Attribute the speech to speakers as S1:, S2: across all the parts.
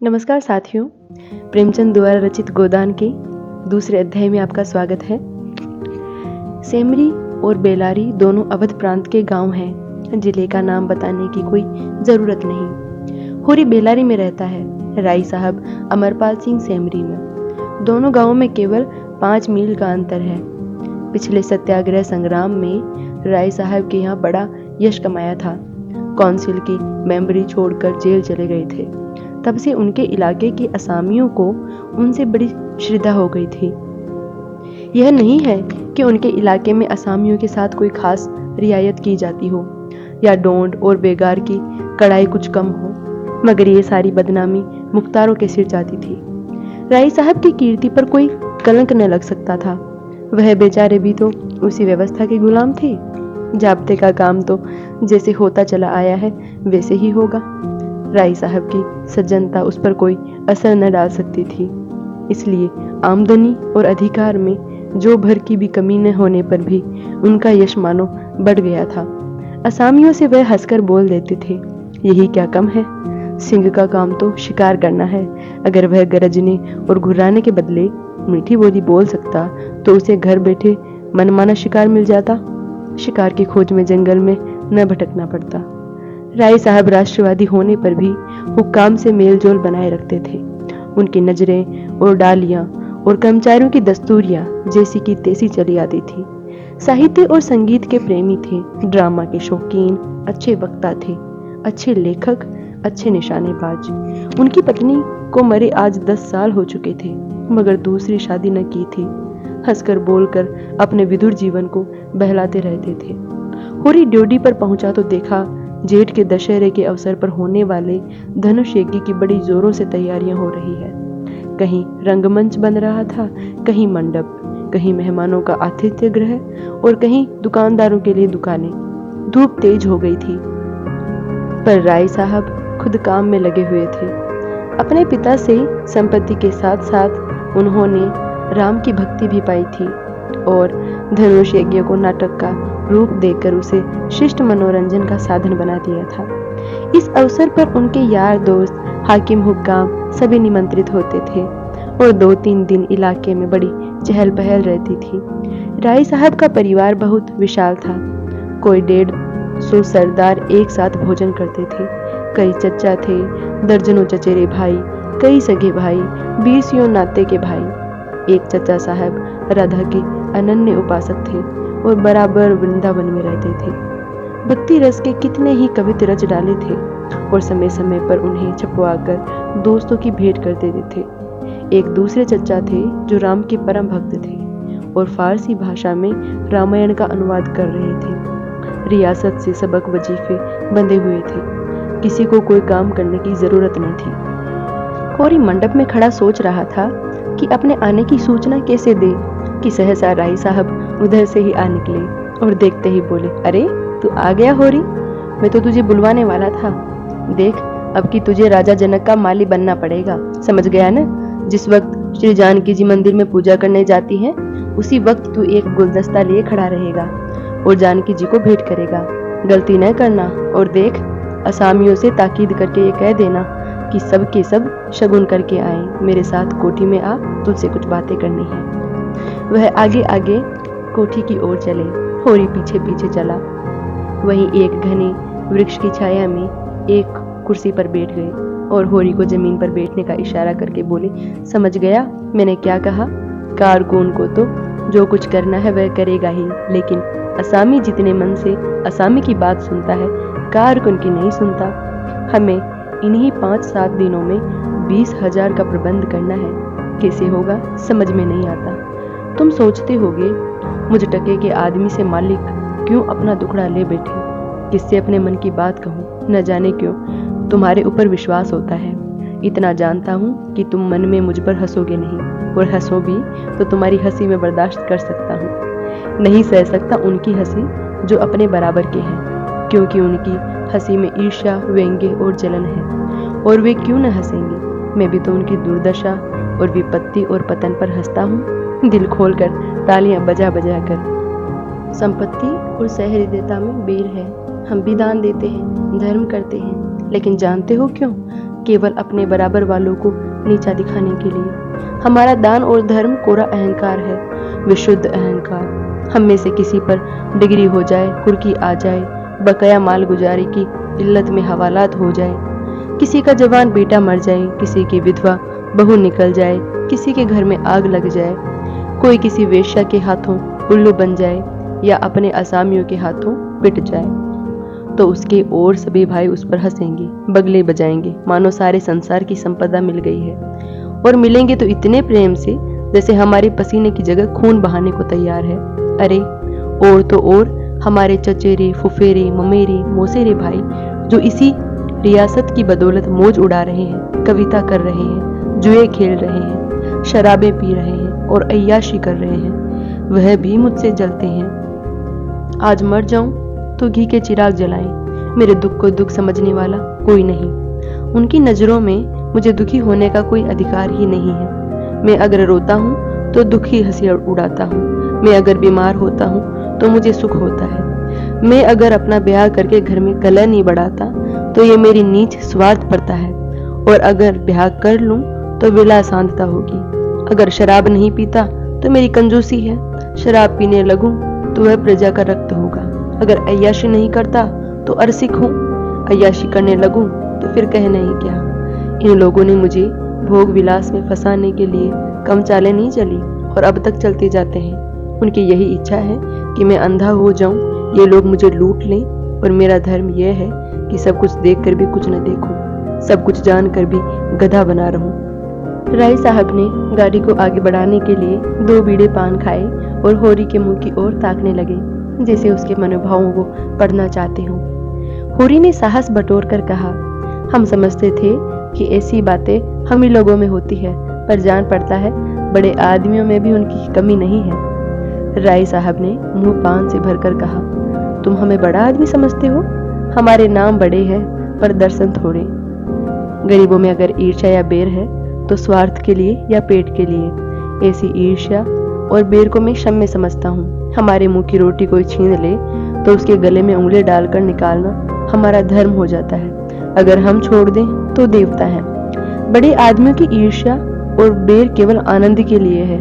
S1: नमस्कार साथियों, प्रेमचंद द्वारा रचित गोदान के दूसरे अध्याय में आपका स्वागत है। सेमरी और बेलारी दोनों अवध प्रांत के गांव हैं। जिले का नाम बताने की कोई जरूरत नहीं। होरी बेलारी में रहता है, राई साहब अमरपाल सिंह सेमरी में। दोनों गांवों में केवल 5 मील का अंतर है। पिछले सत्याग्रह संग्राम में राय साहब के यहाँ बड़ा यश कमाया था। काउंसिल की मेंबरी छोड़कर जेल चले गए थे। तब से उनके इलाके के असामियों को उनसे बड़ी श्रद्धा हो गई थी। यह नहीं है कि उनके इलाके में असामियों के साथ कोई खास रियायत की जाती हो या डोंड और बेगार की कड़ाई कुछ कम हो, मगर ये सारी बदनामी मुख्तारों के सिर जाती थी। राय साहब की कीर्ति पर कोई कलंक न लग सकता था। वह बेचारे भी तो उसी व्यवस्था के गुलाम थे। जाब्ते का काम तो जैसे होता चला आया है वैसे ही होगा। राय साहब की सज्जनता उस पर कोई असर न डाल सकती थी। इसलिए आमदनी और अधिकार में जो भर की भी कमी न होने पर भी उनका यश मानो बढ़ गया था। असामियों से वह हंसकर बोल देते थे, यही क्या कम है, सिंह का काम तो शिकार करना है। अगर वह गरजने और घुर्राने के बदले मीठी बोली बोल सकता तो उसे घर बैठे मनमाना शिकार मिल जाता। शिकार की खोज में जंगल में न भटकना पड़ता। राय साहब राष्ट्रवादी होने पर भी हुक्काम से मेलजोल बनाए रखते थे। उनकी नजरें और डालियां और कर्मचारियों की दस्तूरियां जैसी की तैसी चली आती थी। साहित्य और संगीत के प्रेमी थे, ड्रामा के शौकीन, अच्छे वक्ता थे, अच्छे लेखक, अच्छे निशानेबाज। उनकी पत्नी को मरे आज 10 साल हो चुके थे, मगर दूसरी शादी न की थी। हंसकर बोलकर अपने विधुर जीवन को बहलाते रहते थे। होरी ड्योढ़ी पर पहुंचा तो देखा जेठ के दशहरे के अवसर पर होने वाले धनुष यज्ञ की बड़ी जोरों से तैयारियां हो रही है। कहीं रंगमंच बन रहा था, कहीं मंडप, कहीं मेहमानों का आतिथ्य गृह और कहीं दुकानदारों के लिए दुकानें। धूप तेज हो गई थी, पर राय साहब खुद काम में लगे हुए थे। अपने पिता से संपत्ति के साथ साथ उन्होंने राम की भक्ति भी पाई थी और धनुष यज्ञ को नाटक का रूप देकर उसे शिष्ट मनोरंजन का साधन बना दिया था। इस अवसर पर उनके यार दोस्त, हाकिम, हुक्काम सभी निमंत्रित होते थे और 2-3 दिन इलाके में बड़ी चहल पहल रहती थी। राय साहब का परिवार बहुत विशाल था। कोई 150 सरदार एक साथ भोजन करते थे। कई चच्चा थे, दर्जनों चचेरे भाई, कई सगे भाई, 20 नाते के भाई। एक चचा साहब राधा के अनन्य उपासक थे और बराबर वृंदावन में रहते थे। भक्ति रस के कितने ही कवित रच डाले थे और समय समय पर उन्हें छपवाकर दोस्तों की भेंट कर देते थे। एक दूसरे चचा थे जो राम के परम भक्त थे और फारसी भाषा में रामायण का अनुवाद कर रहे थे। रियासत से सबक वजीफे बंधे हुए थे, किसी को कोई काम करने की जरूरत न थी। होरी मंडप में खड़ा सोच रहा था कि अपने आने की सूचना कैसे दे कि सहसा राय साहब उधर से ही आ निकले और देखते ही बोले, अरे तू आ गया होरी, मैं तो तुझे बुलवाने वाला था। देख, अब कि तुझे राजा जनक का माली बनना पड़ेगा, समझ गया ना। जिस वक्त श्री जानकी जी मंदिर में पूजा करने जाती है उसी वक्त तू एक गुलदस्ता लिए खड़ा रहेगा और जानकी जी को भेंट करेगा। गलती न करना। और देख, असामियों से ताकीद करके ये कह देना कि सब के सब शगुन करके आए, मेरे साथ कोठी में आ, तुझसे कुछ बातें करनी है। वह आगे आगे कोठी की ओर चले, होरी पीछे पीछे चला। वहीं एक घने वृक्ष की छाया में एक कुर्सी पर बैठ गए और होरी को जमीन पर बैठने का इशारा करके बोले, समझ गया मैंने क्या कहा। कारकुन को तो जो कुछ करना है वह करेगा ही, लेकिन असामी जितने मन से असामी की बात सुनता है, कारकुन की नहीं सुनता। हमें इन्हीं 5-7 दिनों में 20,000 का प्रबंध करना है। कैसे होगा समझ में नहीं आता। तुम सोचते होगे मुझ टके के आदमी से मालिक क्यों अपना दुखड़ा ले बैठे, किससे अपने मन की बात कहूँ, न जाने क्यों तुम्हारे ऊपर विश्वास होता है। इतना जानता हूँ कि तुम मन में मुझ पर हंसोगे नहीं, और हंसो भी तो तुम्हारी हंसी में बर्दाश्त कर सकता हूँ। नहीं सह सकता उनकी हंसी जो अपने बराबर के हैं, क्योंकि उनकी हंसी में ईर्ष्या, व्यंग्य और जलन है। और वे क्यों न हंसेंगे, मैं भी तो उनकी दुर्दशा और विपत्ति और पतन पर हंसता हूँ, दिल खोलकर, तालियां बजा बजा कर। संपत्ति और सहृदयता में बेर है। हम भी दान देते हैं, धर्म करते हैं, लेकिन जानते हो क्यों? केवल अपने बराबर वालों को नीचा दिखाने के लिए। हमारा दान और धर्म कोरा अहंकार है, विशुद्ध अहंकार। हम में से किसी पर डिग्री हो जाए, कुर्की आ जाए, बकाया माल गुजारी की इल्लत में हवालात हो जाए, किसी का जवान बेटा मर जाए, किसी की विधवा बहू निकल जाए, किसी के घर में आग लग जाए, कोई किसी वेश्या के हाथों उल्लू बन जाए या अपने असामियों के हाथों पिट जाए, तो उसके और सभी भाई उस पर हंसेंगे, बगले बजाएंगे, मानो सारे संसार की संपदा मिल गई है। और मिलेंगे तो इतने प्रेम से जैसे हमारे पसीने की जगह खून बहाने को तैयार है। अरे और तो और हमारे चचेरे, फुफेरे, ममेरे, मौसेरे भाई जो इसी रियासत की बदौलत मौज उड़ा रहे हैं, कविता कर रहे हैं, जुए खेल रहे हैं, शराबें पी रहे हैं और अय्याशी कर रहे हैं, वह भी मुझसे जलते हैं। आज मर जाऊं तो घी के चिराग जलाएं, मेरे दुख को दुख समझने वाला कोई नहीं। उनकी नजरों में मुझे दुखी होने का कोई अधिकार ही नहीं है। मैं अगर रोता हूँ तो दुखी हंसी उड़ाता हूँ, मैं अगर बीमार होता हूँ तो मुझे सुख होता है, मैं अगर अपना ब्याह करके घर में कलह नहीं बढ़ाता तो ये मेरी नीच स्वार्थ पड़ता है, और अगर ब्याह कर लूं तो विला शांतता होगी। अगर शराब नहीं पीता तो मेरी कंजूसी है, शराब पीने लगूं तो वह प्रजा का रक्त होगा। अगर अय्याशी नहीं करता तो अरसिक हूँ, अय्याशी करने लगूं तो फिर कहना ही क्या। इन लोगों ने मुझे भोग विलास में फंसाने के लिए कम चालें नहीं चली और अब तक चलते जाते हैं। उनकी यही इच्छा है कि मैं अंधा हो जाऊं, ये लोग मुझे लूट लें, और मेरा धर्म यह है कि सब कुछ देखकर भी कुछ न देखूं, सब कुछ जानकर भी गधा बना रहूं। राय साहब ने गाड़ी को आगे बढ़ाने के लिए 2 बीड़े पान खाए और होरी के मुंह की ओर ताकने लगे, जैसे उसके मनोभावों को पढ़ना चाहते हों। होरी ने साहस बटोर कर कहा, हम समझते थे कि ऐसी बातें हम ही लोगों में होती है, पर जान पड़ता है बड़े आदमियों में भी उनकी कमी नहीं है। राय साहब ने मुंह पान से भरकर कहा, तुम हमें बड़ा आदमी समझते हो? हमारे नाम बड़े हैं पर दर्शन थोड़े। गरीबों में अगर ईर्ष्या या बैर है तो स्वार्थ के लिए या पेट के लिए। ऐसी ईर्ष्या और बैर को मैं क्षम्य समझता हूँ। हमारे मुंह की रोटी कोई छीन ले तो उसके गले में उंगली डालकर निकालना हमारा धर्म हो जाता है। अगर हम छोड़ दें तो देवता है। बड़े आदमियों की ईर्ष्या और बैर केवल आनंद के लिए है।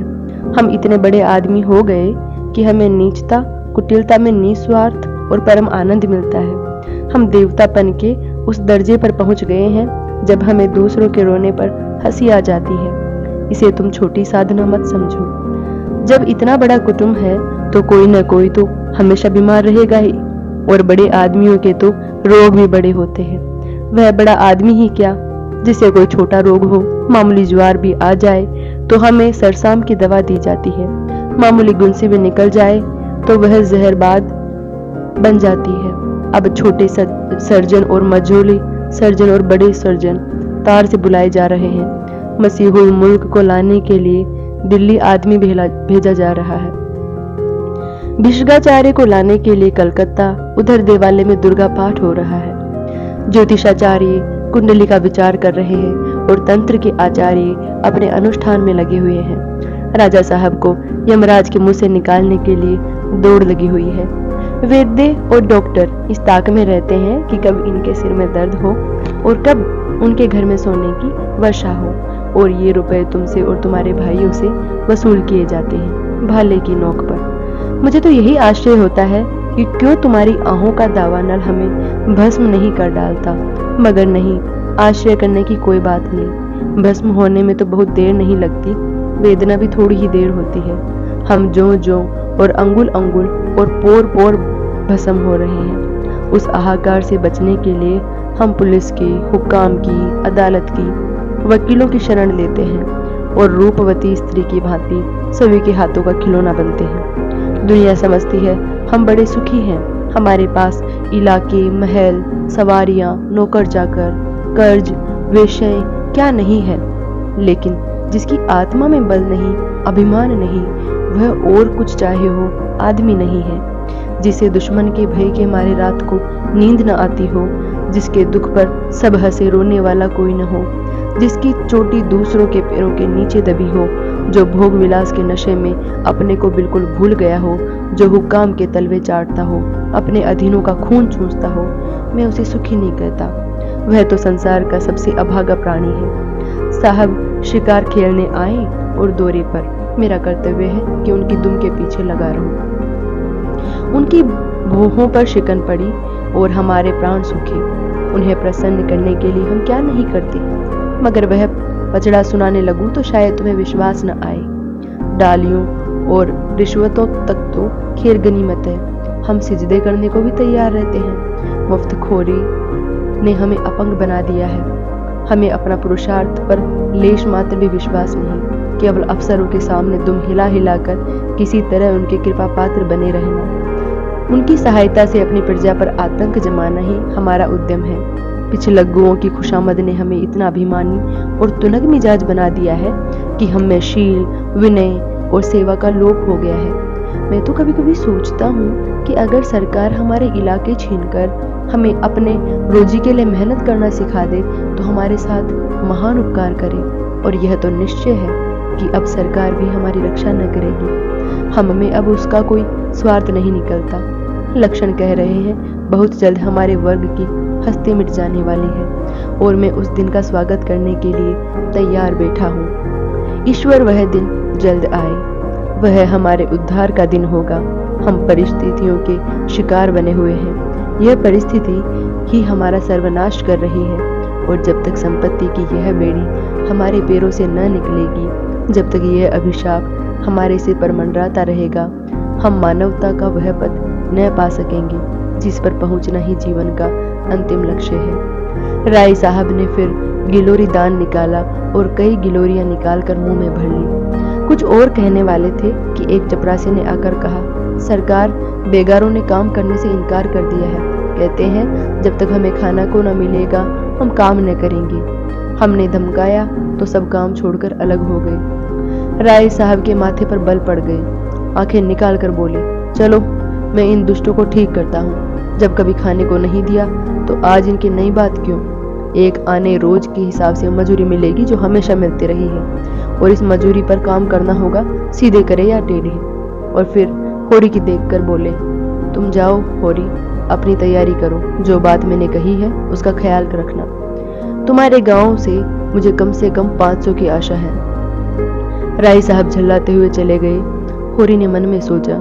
S1: हम इतने बड़े आदमी हो गए कि हमें नीचता, कुटिलता में निस्वार्थ और परम आनंद मिलता है। हम देवतापन के उस दर्जे पर पहुंच गए हैं जब हमें दूसरों के रोने पर हंसी आ जाती है। इसे तुम छोटी साधना मत समझो। जब इतना बड़ा कुटुंब है तो कोई न कोई तो हमेशा बीमार रहेगा ही, और बड़े आदमियों के तो रोग भी बड़े होते हैं। वह बड़ा आदमी ही क्या, जिसे कोई छोटा रोग हो, मामूली ज्वार भी आ जाए तो हमें सरसाम की दवा दी जाती है। मामूली गुंसी भी निकल जाए तो वह जहरबाद बन जाती है। अब छोटे सर्जन और मझोले सर्जन और बड़े सर्जन तार से बुलाए जा रहे हैं। मसीहुल मुल्क को लाने के लिए दिल्ली आदमी भेजा जा रहा है। भिषगाचार्य को लाने के लिए कलकत्ता, उधर देवालय में दुर्गा पाठ हो रहा है। ज्योतिषाचार्य कुंडली का विचार कर रहे हैं और तंत्र के आचार्य अपने अनुष्ठान में लगे हुए हैं। राजा साहब को यमराज के मुंह से निकालने के लिए दौड़ लगी हुई है। वैद्य और डॉक्टर इस ताक में रहते हैं कि कब इनके सिर में दर्द हो और कब उनके घर में सोने की वर्षा हो, और ये रुपए तुमसे और तुम्हारे भाइयों से वसूल किए जाते हैं भाले की नोक पर। मुझे तो यही आश्चर्य होता है कि क्यों तुम्हारी आहों का दावा नल हमें भस्म नहीं कर डालता। मगर नहीं, आश्चर्य करने की कोई बात नहीं। भस्म होने में तो बहुत देर नहीं लगती, वेदना भी थोड़ी ही देर होती है। हम जो और अंगुल अंगुल और पोर पोर भस्म हो रहे हैं। उस हाहाकार से बचने के लिए हम पुलिस की, हुक्काम की, अदालत की, वकीलों की शरण लेते हैं और रूपवती स्त्री की भांति सभी के हाथों का खिलौना बनते हैं। दुनिया समझती है हम बड़े सुखी हैं। हमारे पास इलाके, महल, सवारियां, नौकर चाकर, कर्ज, वेश्याएं क्या नहीं है। लेकिन जिसकी आत्मा में बल नहीं, अभिमान नहीं, वह और कुछ चाहे हो आदमी नहीं है। जिसे दुश्मन के भय के मारे रात को नींद न आती हो, जिसके दुख पर सब हंसे रोने वाला कोई न हो, जिसकी चोटी दूसरों के पैरों के नीचे दबी हो, जो भोग विलास के नशे में अपने को बिल्कुल भूल गया हो, जो हुक्काम के तलवे चाटता हो, अपने अधीनों का खून चूसता हो, मैं उसे सुखी नहीं कहता। वह तो संसार का सबसे अभागा प्राणी है। साहब शिकार खेलने आए और दौरे पर, मेरा कर्तव्य है कि उनकी दुम के पीछे लगा रहूं। उनकी भौहों पर शिकन पड़ी और हमारे प्राण सूखे। उन्हें प्रसन्न करने के लिए हम क्या नहीं करते, मगर वह पचड़ा सुनाने लगूं तो शायद तुम्हें विश्वास न आए। डालियों और रिश्वतों तक तो खैर गनीमत है, हम सिजदे करने को भी तैयार रहते हैं। मुफ्तखोरी ने हमें अपंग बना दिया है। हमें अपना पुरुषार्थ पर लेश मात्र भी विश्वास नहीं, केवल अफसरों के सामने दुम हिला हिलाकर किसी तरह उनके कृपा पात्र बने रहना। उनकी सहायता से अपनी प्रजा पर आतंक जमाना ही हमारा उद्यम है। पिछलग्गुओं की खुशामद ने हमें इतना अभिमानी और तुनक मिजाज बना दिया है कि हम में शील, विनय और सेवा का लोप हो गया है। मैं तो कभी कभी सोचता हूँ कि अगर सरकार हमारे इलाके छीनकर हमें अपने रोजी के लिए मेहनत करना सिखा दे तो हमारे साथ महान उपकार करे। और यह तो निश्चय है कि अब सरकार भी हमारी रक्षा न करेगी। हम में अब उसका कोई स्वार्थ नहीं निकलता। लक्षण कह रहे हैं बहुत जल्द हमारे वर्ग की हस्ती मिट जाने वाली है और मैं उस दिन का स्वागत करने के लिए तैयार बैठा हूँ। ईश्वर वह दिन जल्द आए, वह हमारे उद्धार का दिन होगा। हम परिस्थितियों के शिकार बने हुए हैं। यह परिस्थिति ही हमारा सर्वनाश कर रही है और जब तक संपत्ति की यह बेड़ी हमारे पैरों से न निकलेगी, जब तक यह अभिशाप हमारे सिर पर मंडराता रहेगा, हम मानवता का वह पद न पा सकेंगे जिस पर पहुंचना ही जीवन का अंतिम लक्ष्य है। राय साहब ने फिर गिलोरी दान निकाला और कई गिलोरियां निकालकर मुंह में भर ली। कुछ और कहने वाले थे कि एक चपरासी ने आकर कहा, सरकार, बेगारों ने काम करने से इनकार कर दिया है। कहते हैं जब तक हमें खाना को न मिलेगा हम काम न करेंगे। हमने धमकाया तो सब काम छोड़कर अलग हो गए। राय साहब के माथे पर बल पड़ गए। आंखें निकाल कर बोले, चलो मैं इन दुष्टों को ठीक करता हूँ। जब कभी खाने को नहीं दिया तो आज इनकी नई बात क्यों? एक आने रोज के हिसाब से मजूरी मिलेगी जो हमेशा मिलती रही है और इस मजूरी पर काम करना होगा, सीधे करे या टेढ़े। और फिर होरी की देखकर बोले, तुम जाओ होरी, अपनी तैयारी करो। जो बात मैंने कही है उसका ख्याल रखना। तुम्हारे गांव से मुझे कम से कम 500 की आशा है। राय साहब झल्लाते हुए चले गए। होरी ने मन में सोचा,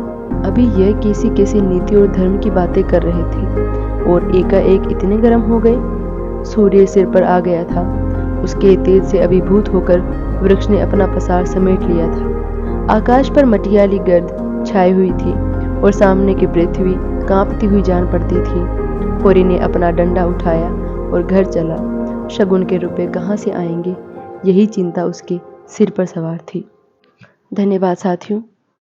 S1: अभी यह कैसी कैसी नीति और धर्म की बातें कर रहे थे और एकाएक इतने गर्म हो गए। सूर्य सिर पर आ गया था। उसके तेज से अभिभूत होकर वृक्ष ने अपना पसार समेट लिया था। आकाश पर मटियाली गर्द छाई हुई थी और सामने की पृथ्वी कांपती हुई जान पड़ती थी। होरी ने अपना डंडा उठाया और घर चला। शगुन के रुपए कहाँ से आएंगे, यही चिंता उसके सिर पर सवार थी। धन्यवाद साथियों।